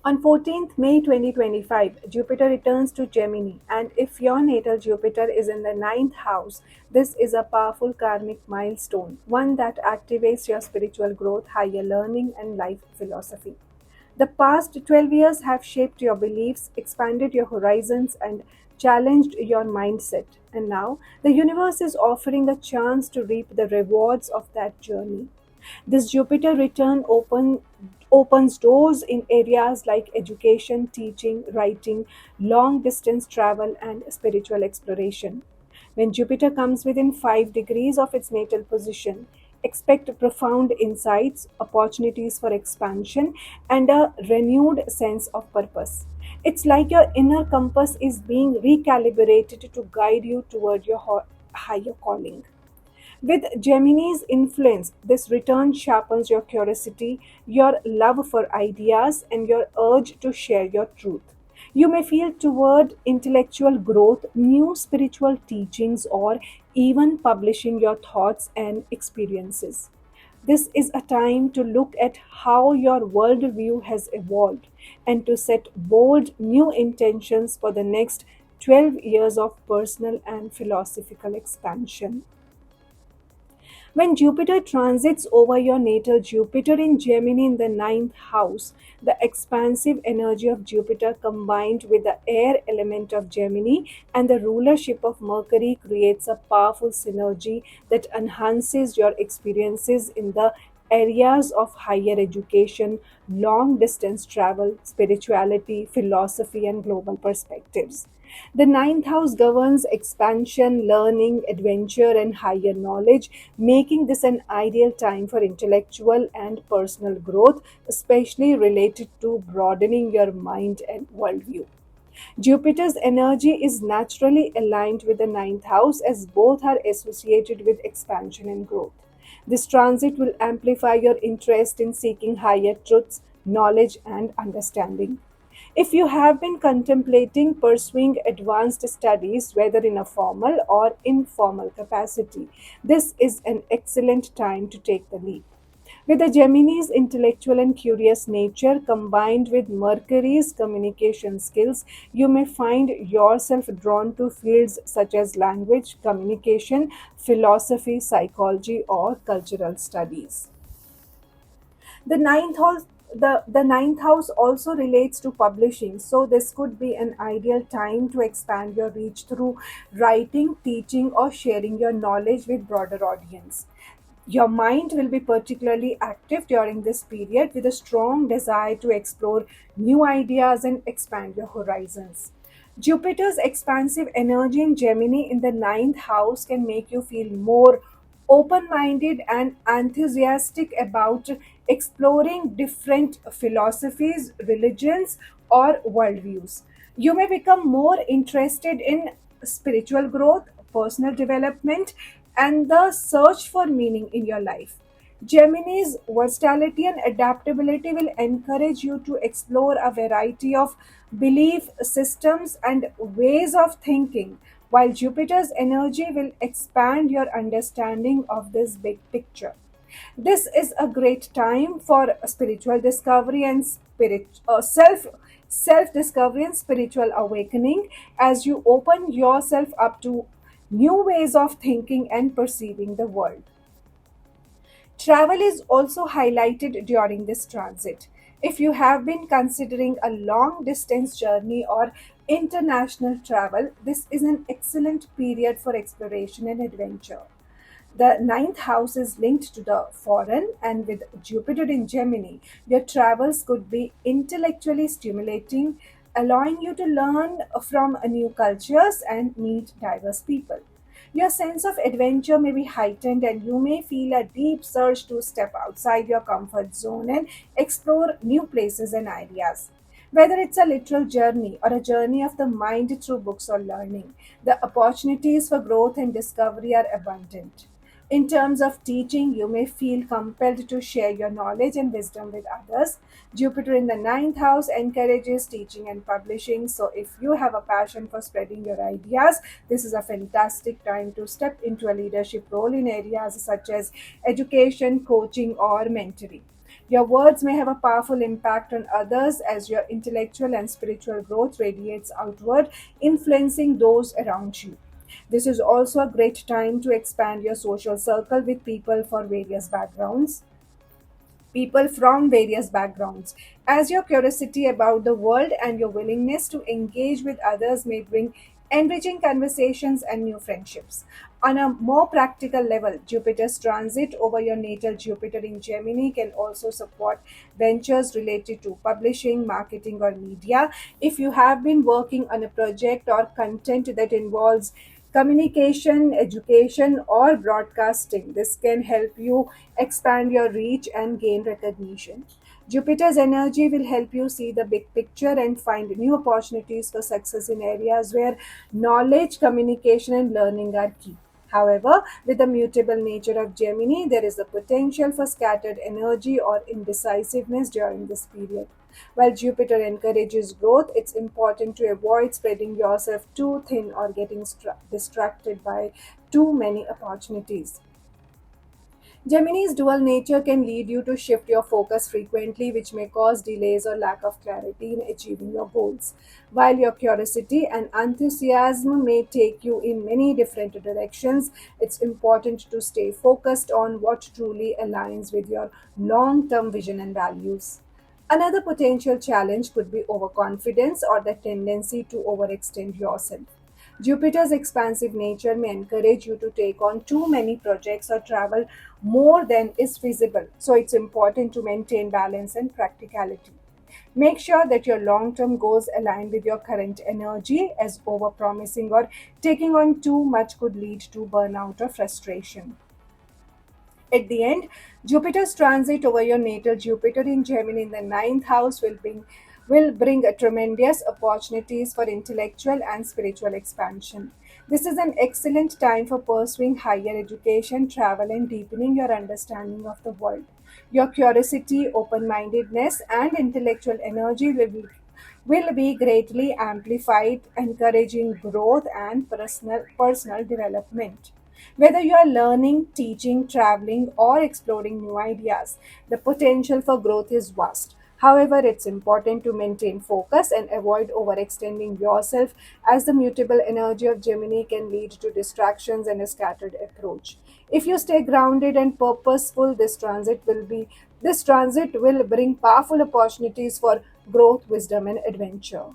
On 14th May 2025, Jupiter returns to Gemini, and if your natal Jupiter is in the ninth house, this is a powerful karmic milestone, one that activates your spiritual growth, higher learning, and life philosophy. The past 12 years have shaped your beliefs, expanded your horizons, and challenged your mindset. And now, the universe is offering a chance to reap the rewards of that journey. This Jupiter return opens doors in areas like education, teaching, writing, long distance travel, and spiritual exploration. When Jupiter comes within 5 degrees of its natal position, expect profound insights, opportunities for expansion, and a renewed sense of purpose. It's like your inner compass is being recalibrated to guide you toward your higher calling. With Gemini's influence, this return sharpens your curiosity, your love for ideas, and your urge to share your truth. You may feel toward intellectual growth, new spiritual teachings, or even publishing your thoughts and experiences. This is a time to look at how your worldview has evolved and to set bold new intentions for the next 12 years of personal and philosophical expansion. When Jupiter transits over your natal Jupiter in Gemini in the ninth house, the expansive energy of Jupiter combined with the air element of Gemini and the rulership of Mercury creates a powerful synergy that enhances your experiences in the areas of higher education, long distance travel, spirituality, philosophy, and global perspectives. The ninth house governs expansion, learning, adventure, and higher knowledge, making this an ideal time for intellectual and personal growth, especially related to broadening your mind and worldview. Jupiter's energy is naturally aligned with the ninth house as both are associated with expansion and growth. This transit will amplify your interest in seeking higher truths, knowledge, and understanding. If you have been contemplating pursuing advanced studies, whether in a formal or informal capacity, this is an excellent time to take the leap. With the Gemini's intellectual and curious nature combined with Mercury's communication skills, you may find yourself drawn to fields such as language, communication, philosophy, psychology, or cultural studies. The ninth house also relates to publishing, so this could be an ideal time to expand your reach through writing, teaching, or sharing your knowledge with broader audience. Your mind will be particularly active during this period with a strong desire to explore new ideas and expand your horizons. Jupiter's expansive energy in Gemini in the ninth house can make you feel more open minded and enthusiastic about exploring different philosophies, religions, or worldviews. You may become more interested in spiritual growth, personal development, and the search for meaning in your life. Gemini's versatility and adaptability will encourage you to explore a variety of belief systems and ways of thinking, while Jupiter's energy will expand your understanding of this big picture. This is a great time for spiritual discovery and self discovery and spiritual awakening as you open yourself up to new ways of thinking and perceiving the world. Travel is also highlighted during this transit. If you have been considering a long distance journey or international travel, this is an excellent period for exploration and adventure. The ninth house is linked to the foreign, and with Jupiter in Gemini, your travels could be intellectually stimulating, allowing you to learn from new cultures and meet diverse people. Your sense of adventure may be heightened, and you may feel a deep surge to step outside your comfort zone and explore new places and ideas. Whether it's a literal journey or a journey of the mind through books or learning, the opportunities for growth and discovery are abundant. In terms of teaching, you may feel compelled to share your knowledge and wisdom with others. Jupiter in the ninth house encourages teaching and publishing. So, if you have a passion for spreading your ideas, this is a fantastic time to step into a leadership role in areas such as education, coaching, or mentoring. Your words may have a powerful impact on others as your intellectual and spiritual growth radiates outward, influencing those around you. This is also a great time to expand your social circle with people from various backgrounds, as your curiosity about the world and your willingness to engage with others may bring enriching conversations and new friendships. On a more practical level, Jupiter's transit over your natal Jupiter in Gemini can also support ventures related to publishing, marketing, or media. If you have been working on a project or content that involves communication, education, or broadcasting, this can help you expand your reach and gain recognition. Jupiter's energy will help you see the big picture and find new opportunities for success in areas where knowledge, communication, and learning are key. However, with the mutable nature of Gemini, there is the potential for scattered energy or indecisiveness during this period. While Jupiter encourages growth, it's important to avoid spreading yourself too thin or getting distracted by too many opportunities. Gemini's dual nature can lead you to shift your focus frequently, which may cause delays or lack of clarity in achieving your goals. While your curiosity and enthusiasm may take you in many different directions, it's important to stay focused on what truly aligns with your long term vision and values. Another potential challenge could be overconfidence or the tendency to overextend yourself. Jupiter's expansive nature may encourage you to take on too many projects or travel more than is feasible, so it's important to maintain balance and practicality. Make sure that your long term goals align with your current energy, as overpromising or taking on too much could lead to burnout or frustration. At the end, Jupiter's transit over your natal Jupiter in Gemini in the ninth house will bring a tremendous opportunities for intellectual and spiritual expansion. This is an excellent time for pursuing higher education, travel, and deepening your understanding of the world. Your curiosity, open mindedness, and intellectual energy will be greatly amplified, encouraging growth and personal development. Whether you are learning, teaching, traveling, or exploring new ideas, the potential for growth is vast. However, it's important to maintain focus and avoid overextending yourself, as the mutable energy of Gemini can lead to distractions and a scattered approach. If you stay grounded and purposeful, this transit will bring powerful opportunities for growth, wisdom, and adventure.